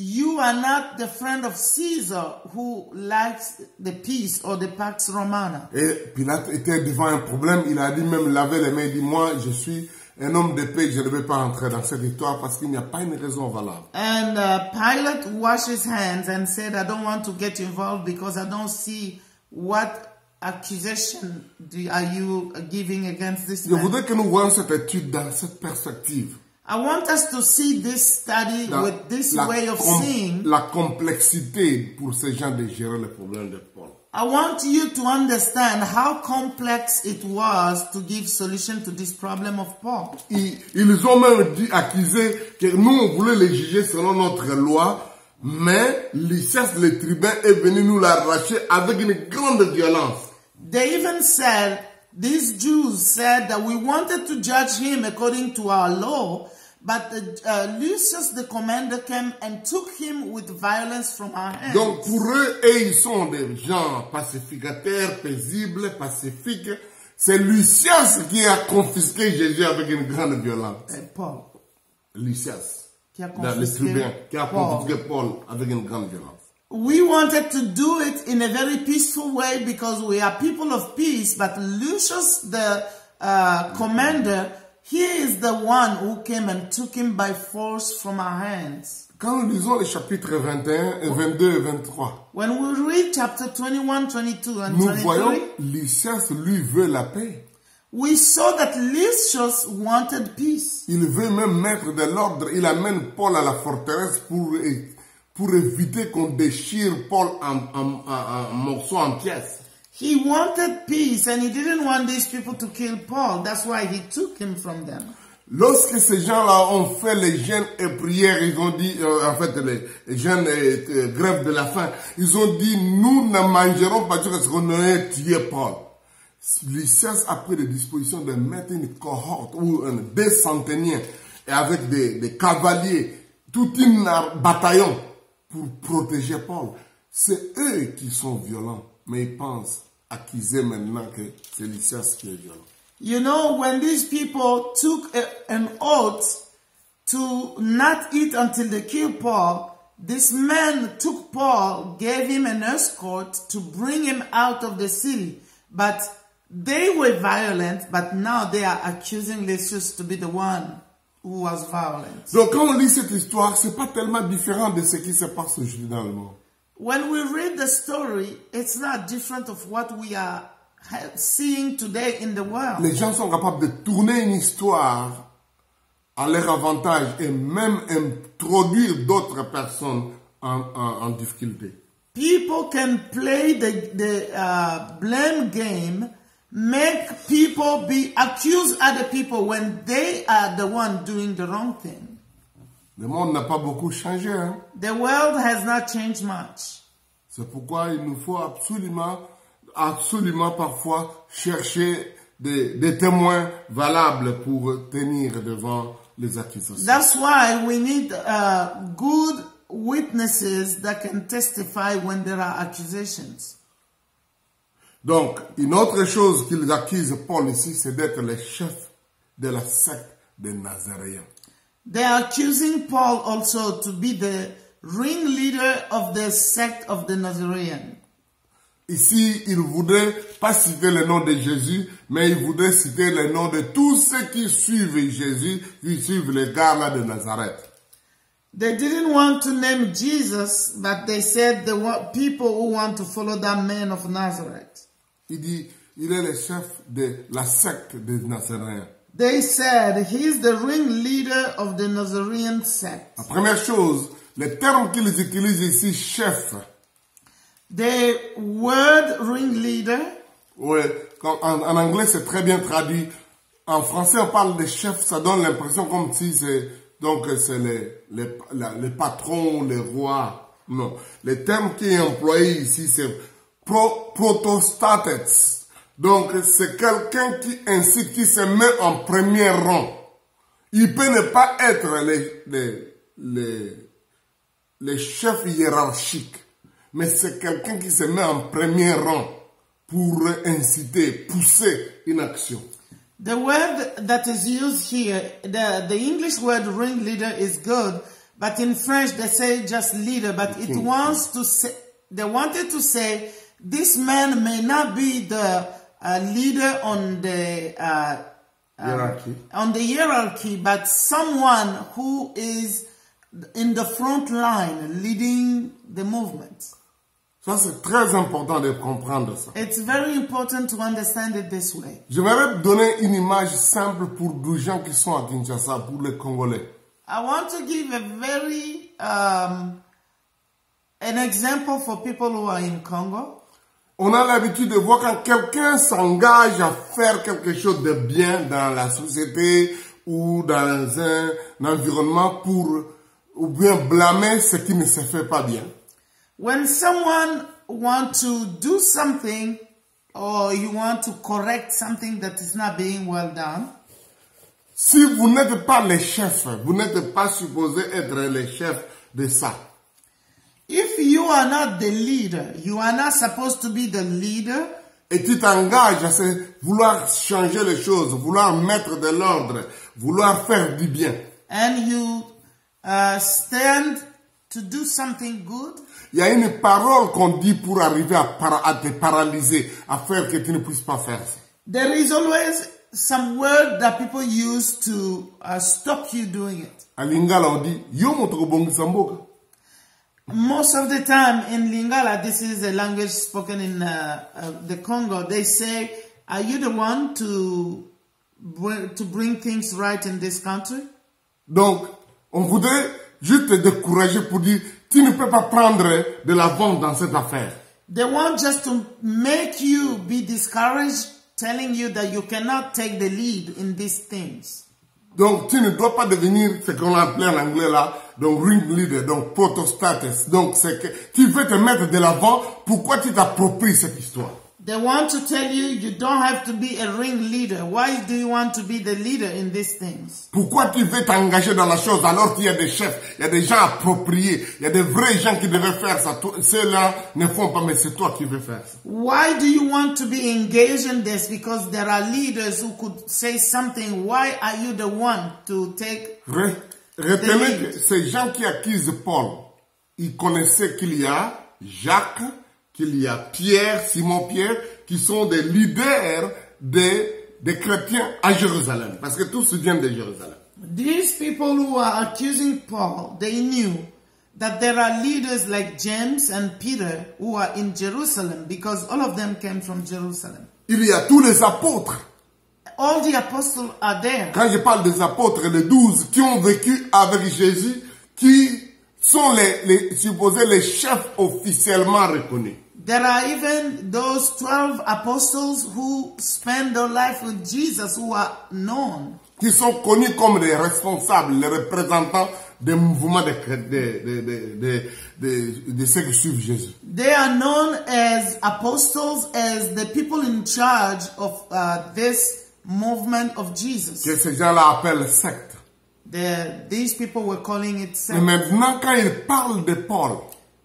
you are not the friend of Caesar who likes the peace or the Pax Romana. Et Pilate était devant un problème. Il a dit même laver les mains. Il dit, moi, je suis un homme de paix. Je ne vais pas entrer dans cette histoire parce qu'il n'y a pas une raison valable. And Pilate washed his hands and said, I don't want to get involved because I don't see what accusation are you giving against this Je man. voudrais que nous voyions cette étude dans cette perspective. I want us to see this study with this way of seeing. La complexité pour ces gens de gérer le problème de Paul. I want you to understand how complex it was to give solution to this problem of Paul. Ils ont même accusé que nous, on voulait les juger selon notre loi, mais Lysias, le tribun, est venu nous l'arracher avec une grande violence. They even said, these Jews said that we wanted to judge him according to our law, but Lysias, the commander, came and took him with violence from our hands. Donc pour eux, ils sont des gens pacificateurs, paisibles, pacifiques. C'est Lysias qui a confisqué Jésus avec une grande violence. Paul. Lysias, Qui a le tribun, qui a confisqué Paul avec une grande violence. We wanted to do it in a very peaceful way because we are people of peace, but Lucius, the commander, he is the one who came and took him by force from our hands. Quand nous lisons les chapitres 21, 22 et 23, when we read chapter 21, 22 and nous 23, voyons Lysias, lui, veut la paix. we saw that Lysias wanted peace. Il veut même mettre de l'ordre. Il amène Paul à la forteresse pour éviter qu'on déchire Paul en morceaux, en pièces. He wanted peace and he didn't want these people to kill Paul. That's why he took him from them. Lorsque ces gens-là ont fait les jeûnes et prières, ils ont dit, en fait, les jeûnes et grève de la faim, ils ont dit, nous ne mangerons pas jusqu'à ce qu'on ait tué Paul. Lysias a pris des dispositions de mettre une cohorte ou des centeniers et avec des cavaliers, tout un bataillon pour protéger Paul. C'est eux qui sont violents, mais ils pensent accuser maintenant que c'est Lysias qui est violent. You know, when these people took an oath to not eat until they killed Paul, this man took Paul, gave him an escort to bring him out of the city. But they were violent, but now they are accusing Lysias to be the one who was violent. Donc quand on lit cette histoire, c'est pas tellement différent de ce qui se passe aujourd'hui dans le monde. When we read the story, it's not different of what we are seeing today in the world. Les gens sont capables de tourner une histoire à leur avantage et même introduire d'autres personnes en difficulté. People can play the blame game, make people accuse other people when they are the one doing the wrong thing. Le monde n'a pas beaucoup changé. Hein? The world has not changed much. C'est pourquoi il nous faut absolument parfois chercher des témoins valables pour tenir devant les accusations. That's why we need good witnesses that can testify when there are accusations. Donc, une autre chose qu'ils accusent Paul ici, c'est d'être le chef de la secte des Nazaréens. They are accusing Paul also to be the ringleader of the sect of the Nazarene. Ici, il voudrait pas citer le nom de Jésus, mais il voudrait citer le nom de tous ceux qui suivent Jésus, qui suivent les gars là de Nazareth. They didn't want to name Jesus, but they said the people who want to follow that man of Nazareth. Il dit, il est le chef de la secte des Nazaréens. They said he's the ringleader of the Nazarene sect. La première chose, le terme qu'ils utilisent ici, chef. The word ringleader. Oui, en anglais c'est très bien traduit. En français on parle de chef, ça donne l'impression comme si c'est les patrons, les rois. Non, le terme qui est employé ici c'est protostates. Donc, c'est quelqu'un qui incite, qui se met en premier rang. Il peut ne pas être les chefs hiérarchiques, mais c'est quelqu'un qui se met en premier rang pour inciter, pousser une action. The word that is used here, the English word ringleader is good, But in French, they say just leader, but it wants to say, they wanted to say, this man may not be the leader on the hierarchy, but someone who is in the front line leading the movement. Ça, c'est très important de comprendre ça. It's very important to understand it this way. Je vais donner une image simple pour des gens qui sont à Kinshasa, pour les Congolais. I want to give a very an example for people who are in Congo. On a l'habitude de voir quand quelqu'un s'engage à faire quelque chose de bien dans la société ou dans un environnement pour ou bien blâmer ce qui ne se fait pas bien. When someone wants to do something or you want to correct something that is not being well done, si vous n'êtes pas les chefs, vous n'êtes pas supposé être les chefs de ça. if you are not the leader, you are not supposed to be the leader, Et tu t'engages à vouloir changer les choses, vouloir mettre de l'ordre, vouloir faire du bien. and you stand to do something good, Il y a une parole qu'on dit pour arriver à te paralyser, à faire que tu ne puisses pas faire ça. there is always some word that people use to stop you doing it. À Lingala, on dit, yo motoko bongisa mboka. Most of the time in Lingala, this is a language spoken in the Congo, they say, are you the one to bring things right in this country? Donc, on voudrait juste te décourager pour dire, tu ne peux pas prendre de l'avant dans cette affaire. They want just to make you be discouraged, telling you that you cannot take the lead in these things. Donc, tu ne dois pas devenir ce qu'on appelait en anglais là, donc ring leader, donc protostatus. Donc, c'est que tu veux te mettre de l'avant, pourquoi tu t'appropries cette histoire? They want to tell you you don't have to be a ring leader. Why do you want to be the leader in these things? Pourquoi tu veux t'engager dans la chose alors qu'il y a des chefs, il y a des gens appropriés, il y a des vrais gens qui devaient faire ça. Ceux-là ne font pas, mais c'est toi qui veux faire ça. Why do you want to be engaged in this? Because there are leaders who could say something. Why are you the one to take? Retenez que ces gens qui accusent Paul, ils connaissaient qu'il y a Jacques, qu'il y a Pierre, Simon-Pierre, qui sont des leaders des chrétiens à Jérusalem. Parce que tous viennent de Jérusalem. These people who are accusing Paul, they knew that there are leaders like James and Peter who are in Jerusalem because all of them came from Jerusalem. Il y a tous les apôtres. All the apostles are there. Quand je parle des apôtres, les 12 qui ont vécu avec Jésus, qui sont supposés les chefs officiellement reconnus. There are even those 12 apostles who spend their life with Jesus, who are known. Qui sont connus comme les responsables, les représentants des mouvements de ceux qui suivent Jésus. They are known as apostles, as the people in charge of this movement of Jesus. Que ces gens-là appellent secte. These people were calling it Mais sect. maintenant, quand ils parlent de Paul,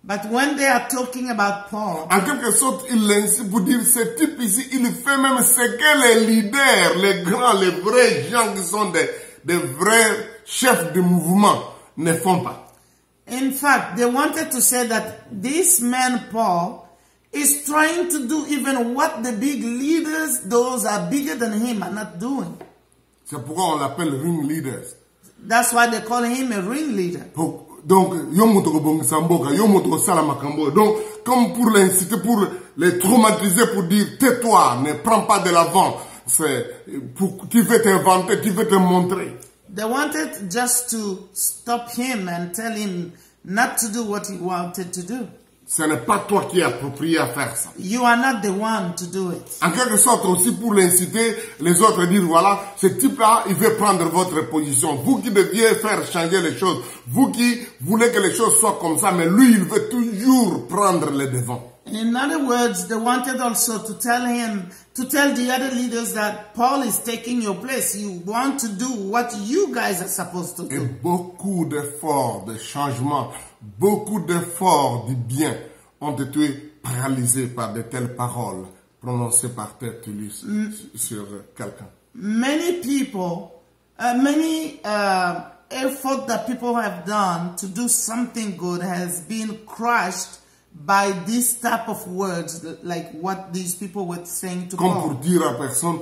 But when they are talking about Paul, en quelque sorte, il l'insiste pour dire, ce type ici, il fait même ce que les leaders, les grands, les vrais gens qui sont des vrais chefs de mouvement ne font pas. in fact, they wanted to say that this man Paul is trying to do even what the big leaders, those are bigger than him, are not doing. C'est pourquoi on l'appelle ring leaders. That's why they call him a ringleader. Donc, donc, comme pour l'inciter, pour les traumatiser, pour dire, tais-toi, ne prends pas de l'avant. Tu veux t'inventer, tu veux te montrer. They wanted just to stop him and tell him not to do what he wanted to do. Ce n'est pas toi qui es approprié à faire ça. You are not the one to do it. En quelque sorte aussi pour l'inciter, les autres disent, voilà, ce type-là, il veut prendre votre position. Vous qui deviez faire changer les choses, vous qui voulez que les choses soient comme ça, mais lui, il veut toujours prendre les devants. In other words, they wanted also to tell him, to tell the other leaders that Paul is taking your place. You want to do what you guys are supposed to Et do. beaucoup d'efforts, de changements, beaucoup d'efforts du bien ont été paralysés par de telles paroles prononcées par Tertullus sur quelqu'un. Many people, many effort that people have done to do something good has been crushed by this type of words, like what these people were saying to Comme pour Paul. dire à personne,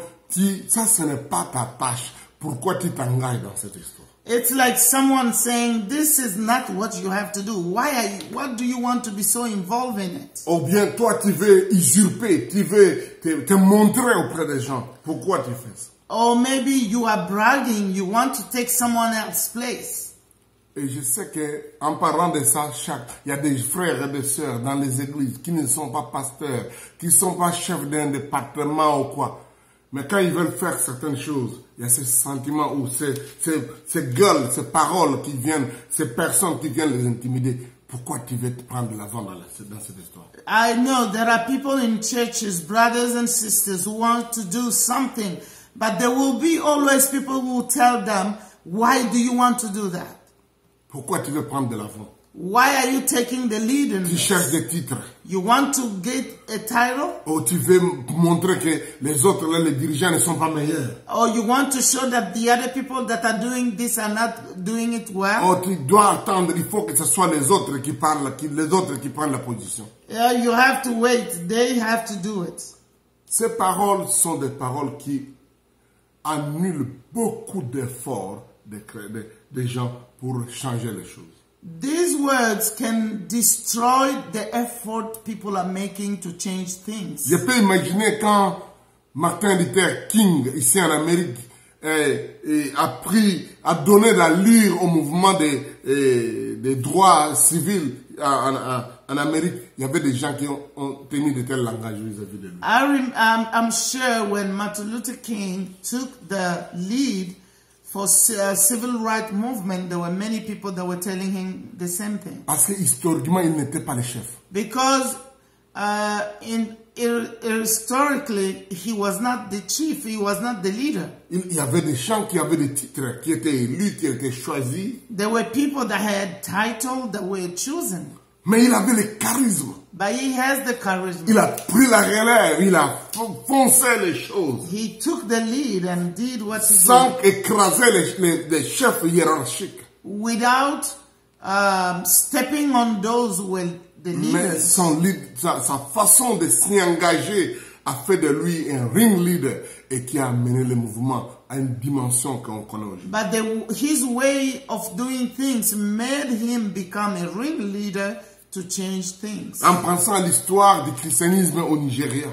ça ce n'est pas ta tâche. Pourquoi tu t'engages dans cette histoire? It's like someone saying, this is not what you have to do. What do you want to be so involved in it? Ou bien toi tu veux usurper, tu veux te montrer auprès des gens. Pourquoi tu fais ça? Or maybe you are bragging, you want to take someone else's place. Et je sais que en parlant de ça, il y a des frères et des sœurs dans les églises qui ne sont pas pasteurs, qui ne sont pas chefs d'un département ou quoi. Mais quand ils veulent faire certaines choses, il y a ces sentiments ou ces gueules, ces paroles qui viennent, ces personnes qui viennent les intimider. Pourquoi tu veux te prendre l'avant dans cette histoire? I know there are people in churches, brothers and sisters, who want to do something, but there will be always people who will tell them, why do you want to do that? Pourquoi tu veux prendre de l'avant? Why are you taking the lead in Tu this? cherches des titres. You want to get a title? Ou tu veux montrer que les autres, là, les dirigeants ne sont pas meilleurs. Or you want to show that the other people that are doing this are not doing it well? Ou tu dois attendre, il faut que ce soit les autres qui parlent, les autres qui prennent la position. Yeah, you have to wait. They have to do it. Ces paroles sont des paroles qui annulent beaucoup d'efforts des gens pour changer les choses. These words can destroy the effort people are making to change things. Je peux imaginer quand Martin Luther King, ici en Amérique, a donné l'allure au mouvement des droits civils en Amérique, il y avait des gens qui ont tenu de tels langages vis-à-vis de lui. I'm sure when Martin Luther King took the lead for civil rights movement, there were many people that were telling him the same thing. Parce que historiquement, il n'était pas le chef. Because historically, he was not the chief, he was not the leader. Il y avait des gens qui avaient des titres, qui étaient élus, qui étaient choisis. There were people that had titles that were chosen. Mais il avait le charisme. But he has the charisma. Il a pris la relève, il a foncé les choses. He took the lead and did what he Sans did. écraser les chefs hiérarchiques. Without stepping on those who were the Mais leaders. sa façon de s'y engager a fait de lui un ring leader et qui a amené le mouvement à une dimension qu'on connaît aujourd'hui. But his way of doing things made him become a ring leader to change things. En pensant à l'histoire du christianisme au Nigeria,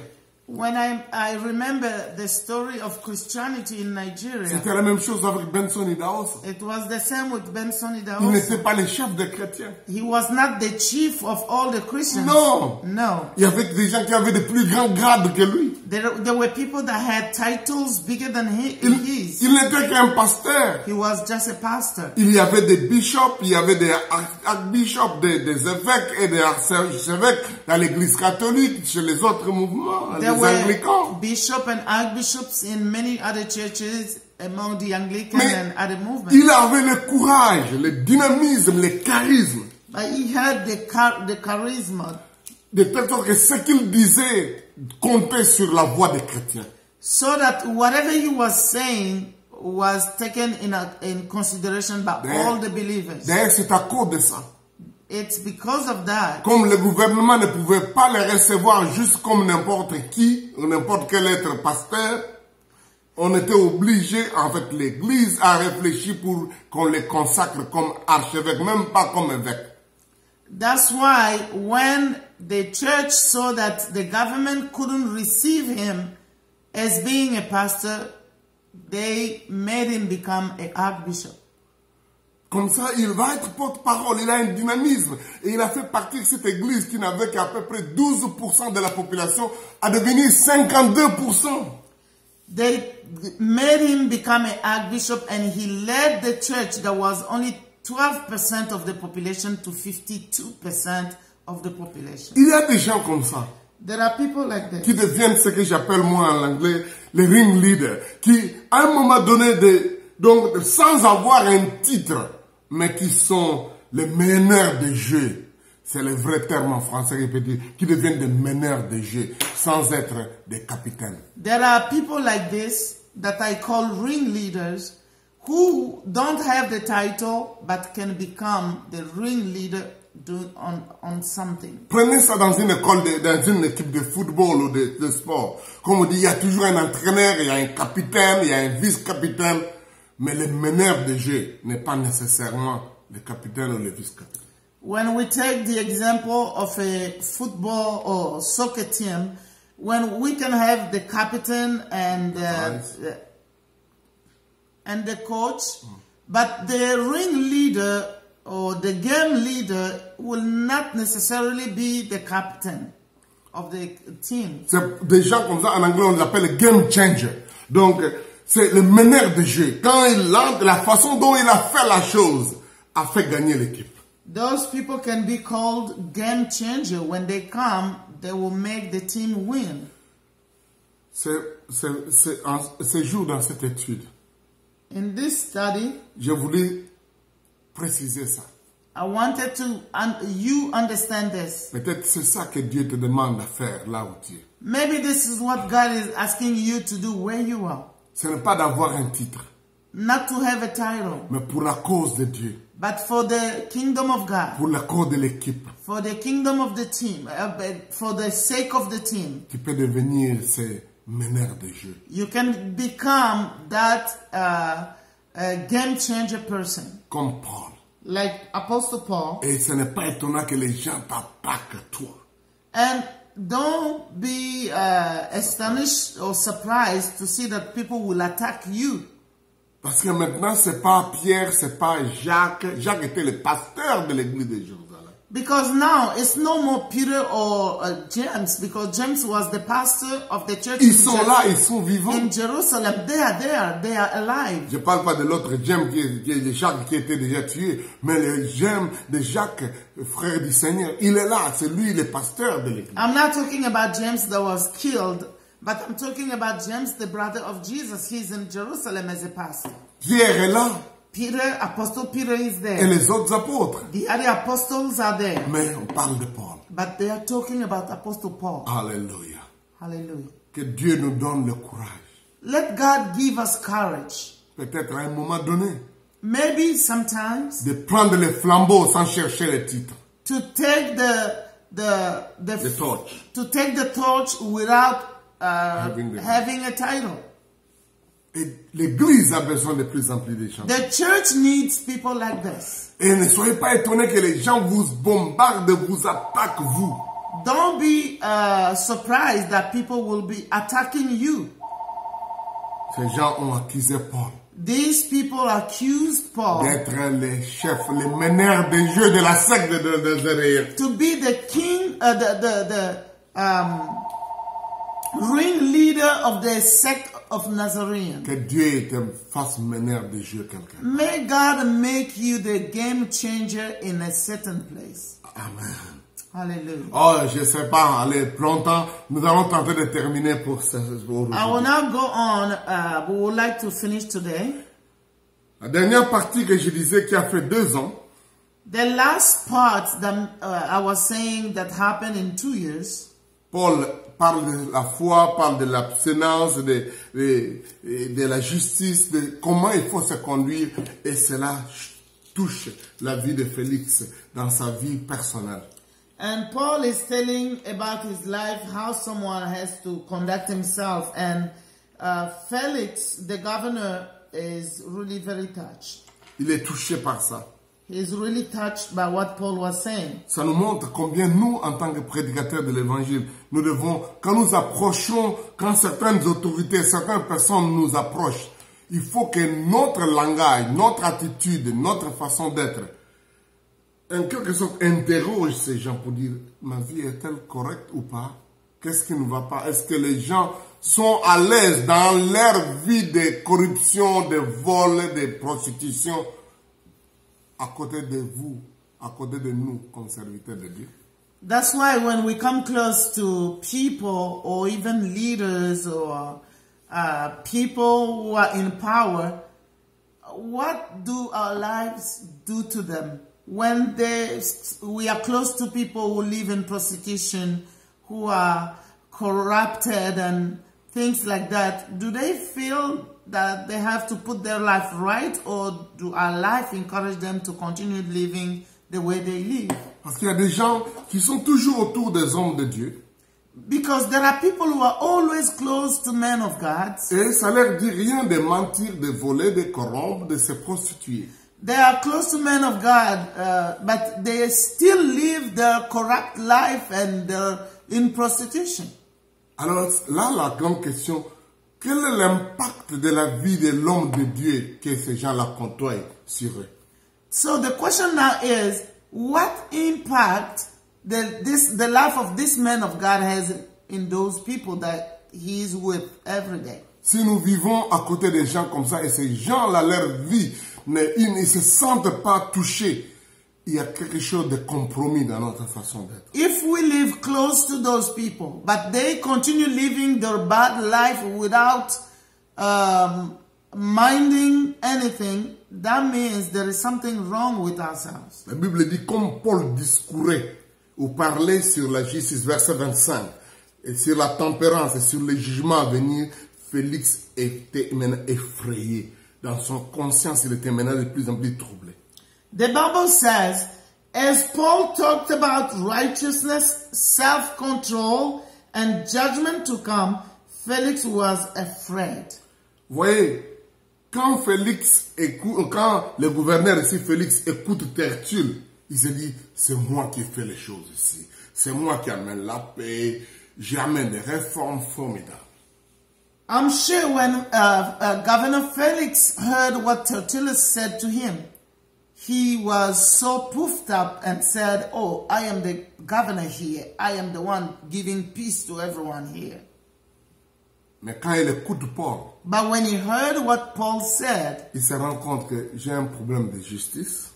When I remember the story of Christianity in Nigeria, c'était la même chose avec Benson Idahosa. it was the same with Benson Il Idahosa. n'était pas le chef des chrétiens. He was not the chief of all the Christians. Non. No. Il y avait des gens qui avaient de plus grands grades que lui. There were people that had titles bigger than his. Il n'était qu'un pasteur. He was just a pastor. Il y avait des bishops, il y avait des archbishops, des évêques et des archevêques dans l'église catholique, chez les autres mouvements, There les were anglicans. bishops and archbishops in many other churches among the Anglican Mais and other movements. il avait le courage, le dynamisme, le charisme, But he had the charisma, de telle sorte que ce qu'il disait comptait sur la voix des chrétiens. so that whatever he was saying was taken in consideration by all the believers. D'ailleurs, c'est à cause de ça. It's because of that. Comme le gouvernement ne pouvait pas les recevoir juste comme n'importe qui, ou n'importe quel être pasteur, on était obligé, en fait, l'église a réfléchi pour qu'on les consacre comme archevêque, même pas comme évêque. That's why when the church saw that the government couldn't receive him as being a pastor, they made him become an archbishop. Comme ça, il va être porte-parole, il a un dynamisme. Et il a fait partir cette église qui n'avait qu'à peu près 12% de la population à devenir 52%. They made him become an archbishop, and he led the church that was only 12% of the population to 52% of the population. Il y a des gens comme ça, There are people like that. qui deviennent ce que j'appelle moi en anglais les ring leaders, qui à un moment donné, donc sans avoir un titre, mais qui sont les meneurs de jeu. C'est le vrai terme en français répété, qui deviennent des meneurs de jeu, sans être des capitaines. There are people like this that I call ring leaders who don't have the title but can become the ringleader on something. Prenez ça dans une école, dans une équipe de football ou de sport. Comme on dit, il y a toujours un entraîneur, il y a un capitaine, il y a un vice-capitaine. Mais le meneur de jeu n'est pas nécessairement le capitaine ou le vice-capitaine. When we take the example of a football or soccer team, when we can have the captain and the coach, but the ringleader or the game leader will not necessarily be the captain of the team. C'est des gens comme ça, en anglais on les appelle game changer. Donc c'est le meneur de jeu. Quand il entre, la façon dont il a fait la chose a fait gagner l'équipe. Those people can be called game changer. When they come, they will make the team win. Ce jour dans cette étude, in this study, je voulais préciser ça. I wanted to you understand this. Peut-être c'est ça que Dieu te demande à faire là où tu es. Maybe this is what God is asking you to do where you are. Ce n'est pas d'avoir un titre, not to have a title, mais pour la cause de Dieu, but for the kingdom of God, pour la cause de l'équipe. for the kingdom of the team, for the sake of the team. Tu peux devenir ce meneur de jeu. You can become that game changer person. Comme Paul. Like Apostle Paul. Et ce n'est pas étonnant que les gens t'attaquent toi. And don't be astonished or surprised to see that people will attack you. Parce que maintenant, c'est pas Pierre, c'est pas Jacques. Jacques était le pasteur de l'église de Jérusalem. Because now it's no more Peter or James, because James was the pastor of the church. Ils sont là, ils sont vivants. In Jerusalem, they are there, they are alive. Je parle pas de l'autre James qui est de Jacques qui était déjà tué, mais le James de Jacques, frère du Seigneur, il est là, c'est lui le pasteur de l'église. I'm not talking about James that was killed, but I'm talking about James, the brother of Jesus. He's in Jerusalem as a pastor. Pierre est là. Peter, Apostle Peter is there. Et les autres apôtres. The other apostles are there. Mais on parle de Paul. But they are talking about Apostle Paul. Alléluia. Hallelujah. Que Dieu nous donne le courage. Let God give us courage. Peut-être à un moment donné. Maybe sometimes. De prendre le flambeau sans chercher le titre. To take the torch. To take the torch without having a title. Et l'église a besoin de plus en plus de gens. The church needs people like this. Et ne soyez pas étonnés que les gens vous bombardent, vous attaquent vous. Don't be surprised that people will be attacking you. Ces gens ont accusé Paul. These people accused Paul d'être les chefs, les meneurs des jeux de la secte de Nazareth. To be the king, ringleader of the sect of Nazarene. Que Dieu te fasse meneur de jeu quelqu'un. May God make you the game changer in a certain place. Amen. Hallelujah. Oh, je sais pas, allez, longtemps. Nous allons tenter de terminer pour ce aujourd'hui. I will now go on. We would like to finish today. La dernière partie que je disais qui a fait 2 ans. The last part that I was saying that happened in 2 years. Paul parle de la foi, parle de l'abstinence, de la justice, de comment il faut se conduire, et cela touche la vie de Félix dans sa vie personnelle. And Paul is telling about his life, how someone has to conduct himself, and Felix, the governor, is really very touched. Il est touché par ça. He is really touched by what Paul was saying. Ça nous montre combien nous, en tant que prédicateurs de l'évangile, nous devons, quand nous approchons, quand certaines autorités, certaines personnes nous approchent, il faut que notre langage, notre attitude, notre façon d'être, en quelque sorte, interroge ces gens pour dire, ma vie est-elle correcte ou pas? Qu'est-ce qui ne va pas? Est-ce que les gens sont à l'aise dans leur vie de corruption, de vol, de prostitution? À côté de vous, à côté de nous, comme serviteurs de Dieu. That's why when we come close to people or even leaders or people who are in power, what do our lives do to them? When we are close to people who live in prostitution, who are corrupted and things like that, do they feel that they have to put their life right, or do our life encourage them to continue living the way they live? Parce qu'il y a des gens qui sont toujours autour des hommes de Dieu. Because there are people who are always close to men of God. Et ça leur dit rien de mentir, de voler, de corrompre, de se prostituer. They are close to men of God, but they still live their corrupt life and they're in prostitution. Alors là, la grande question, quel est l'impact de la vie de l'homme de Dieu que ces gens-là côtoient sur eux? So the question now is, what impact the life of this man of God has in those people that he is with every day? Si nous vivons à côté des gens comme ça et ces gens-là, leur vie, ils ne se sentent pas touchés, il y a quelque chose de compromis dans notre façon d'être. If we live close to those people, but they continue living their bad life without minding anything, that means there is something wrong with ourselves. La Bible dit, comme Paul discourait ou parlait sur la justice, verset 25, et sur la tempérance et sur le jugement à venir, Félix était maintenant effrayé. Dans son conscience, il était maintenant de plus en plus troublé. The Bible says, as Paul talked about righteousness, self-control, and judgment to come, Felix was afraid. Vous voyez, quand le gouverneur ici, Félix, écoute Tertulle, il se dit, c'est moi qui ai fait les choses ici. C'est moi qui amène la paix. J'amène des réformes formidables. I'm sure when Governor Felix heard what Tertullus said to him, he was so puffed up and said, oh, I am the governor here. I am the one giving peace to everyone here. Mais quand il écoute Paul, But when he heard what Paul said, il se rend compte que j'ai un problème de justice.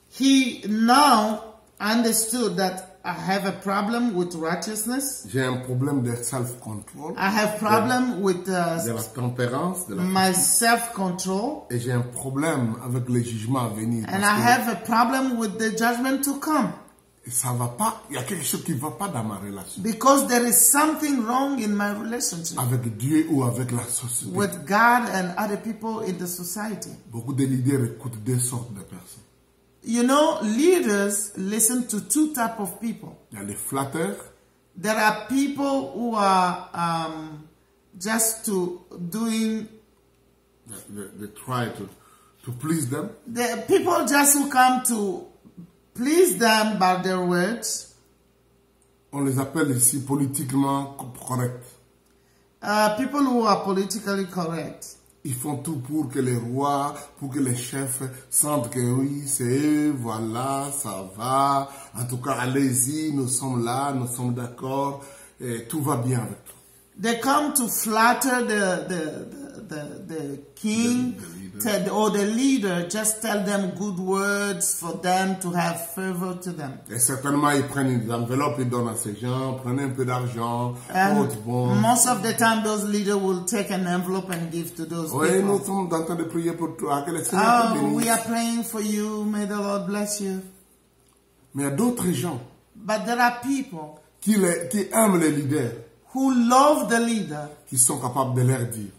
he now understood that I have a problem with righteousness. J'ai un problème de self-control. I have problem with De la tempérance. De la my self-control. Et j'ai un problème avec le jugement à venir. And I have a problem with the judgment to come. Et ça va pas, il y a quelque chose qui ne va pas dans ma relation. Because there is something wrong in my relationship Avec Dieu ou avec la société. with God and other people in the society. Beaucoup de leaders écoutent deux sortes de personnes. You know, leaders listen to two types of people. Il y a les flatteurs. There are people who are just doing. They try to please them. The people just who come to please them by their words. On les appelle ici politiquement corrects. People who are politically correct. Ils font tout pour que les rois, pour que les chefs sentent que oui, c'est eux, voilà, ça va. En tout cas, allez-y, nous sommes là, nous sommes d'accord, et tout va bien avec toi. They come to flatter the king or the leader. Just tell them good words for them to have favor to them. Et certainement, ils prennent des enveloppes, ils donnent à ces gens, prenez un peu d'argent, bon. Most of the time, those leaders will take an envelope and give to those Oui, people. nous sommes en train de prier pour toi, que le Seigneur te bénisse. We are praying for you. May the Lord bless you. Mais il y a d'autres gens But there are people qui aiment les leaders, who love the leader. qui sont capables de leur dire,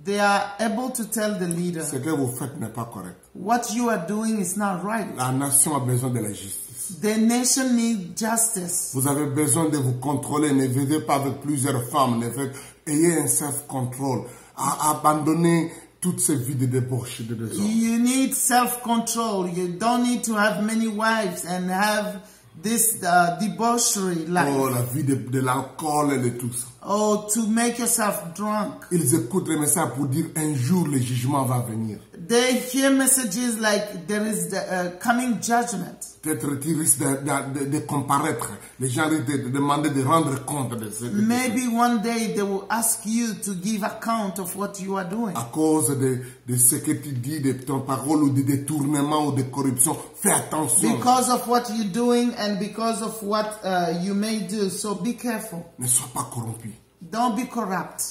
They are able to tell the leader, ce que vous faites n'est pas correct. what you are doing is not right. La nation a besoin de la justice. The nation needs justice. Vous avez besoin de vous contrôler. Ne vivez pas avec plusieurs femmes. Ayez un self-control. Abandonnez toute cette vie de débauche et de désordre. You need self-control. You don't need to have many wives and have this debauchery life. Oh, la vie de l'alcool et de tout ça. Or to make yourself drunk. Ils écoutent les messages pour dire un jour le jugement va venir. They hear messages like there is the coming judgment. Peut-être qu'ils risquent de comparaître. Les gens risquent de demander de rendre compte de ce que Maybe one day they will ask you to give account of what you are doing. à cause de ce que tu dis, de ton parole ou de détournement ou de corruption. Fais attention. Because of what you're doing and because of what you may do. So be careful. Ne sois pas corrompu. Don't be corrupt.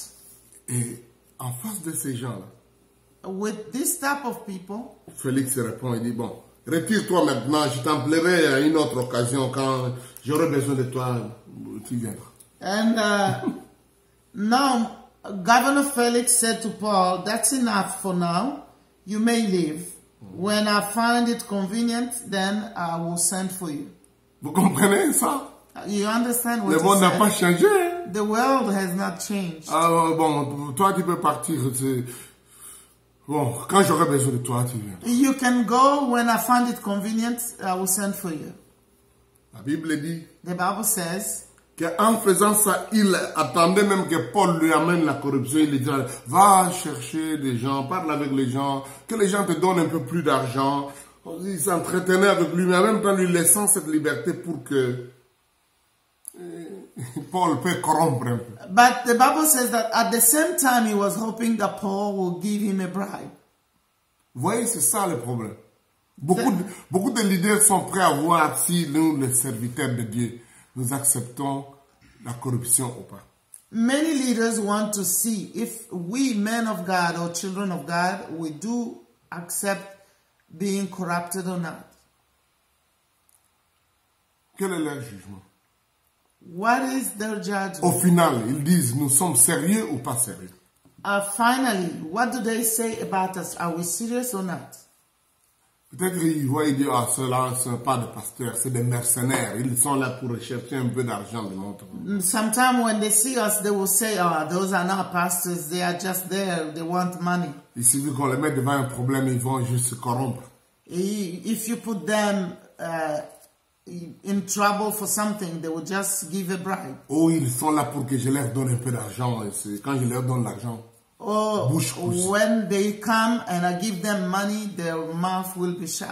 Et en face de ces gens-là, With this type of people, Félix répond et dit, bon, retire-toi maintenant, je t'appellerai à une autre occasion quand j'aurai besoin de toi, tu viendras. and now Governor Felix said to Paul, "That's enough for now. You may leave. When I find it convenient, then I will send for you." Vous comprenez ça? You understand what Le monde n'a pas he said? changé. The world has not changed. Bon, toi tu peux partir. Bon, quand j'aurai besoin de toi, tu viens. You can go when I find it convenient, I will send for you. La Bible dit The Bible says, qu'en faisant ça, il attendait même que Paul lui amène la corruption. Il lui dit, va chercher des gens, parle avec les gens, que les gens te donnent un peu plus d'argent. Il s'entretenait avec lui, mais en même temps lui laissant cette liberté pour que Paul peut corrompre un peu. but the Bible says that at the same time he was hoping that Paul will give him a bribe. Vous voyez, c'est ça le problème. Beaucoup de leaders sont prêts à voir si nous, les serviteurs de Dieu, nous acceptons la corruption ou pas. Many leaders want to see if we, men of God or children of God, we do accept being corrupted or not. Quel est leur jugement? What is their Au judgment? final, ils disent, nous sommes sérieux ou pas sérieux? Finally, what do they say about us? Are we serious or not? Peut-être qu'ils voient, ils disent, ah, ceux-là, ce ne sont pas des pasteurs, c'est des mercenaires. Ils sont là pour rechercher un peu d'argent de notre vie. Sometimes when they see us, they will say, "Oh, those are not pastors. They are just there. They want money." Il suffit qu'on les mette devant un problème, ils vont juste se corrompre. If you put them in trouble for something, they will just give a bribe. Ou ils sont là pour que je leur donne un peu d'argent. Et c'est quand je leur donne l'argent, Or bouche cousue. when they come and I give them money, their mouth will be shut.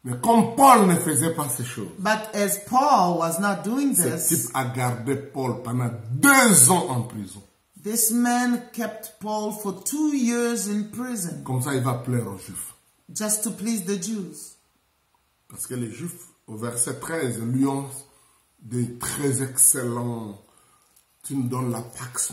Mais comme Paul ne faisait pas ces choses, But as Paul was not doing ce this, type a gardé Paul pendant 2 ans en prison. this man kept Paul for 2 years in prison Comme ça, il va plaire aux Juifs. just to please the Jews. Parce que les Juifs, au verset 13, lui ont des très excellents. Tu nous donnes la Pax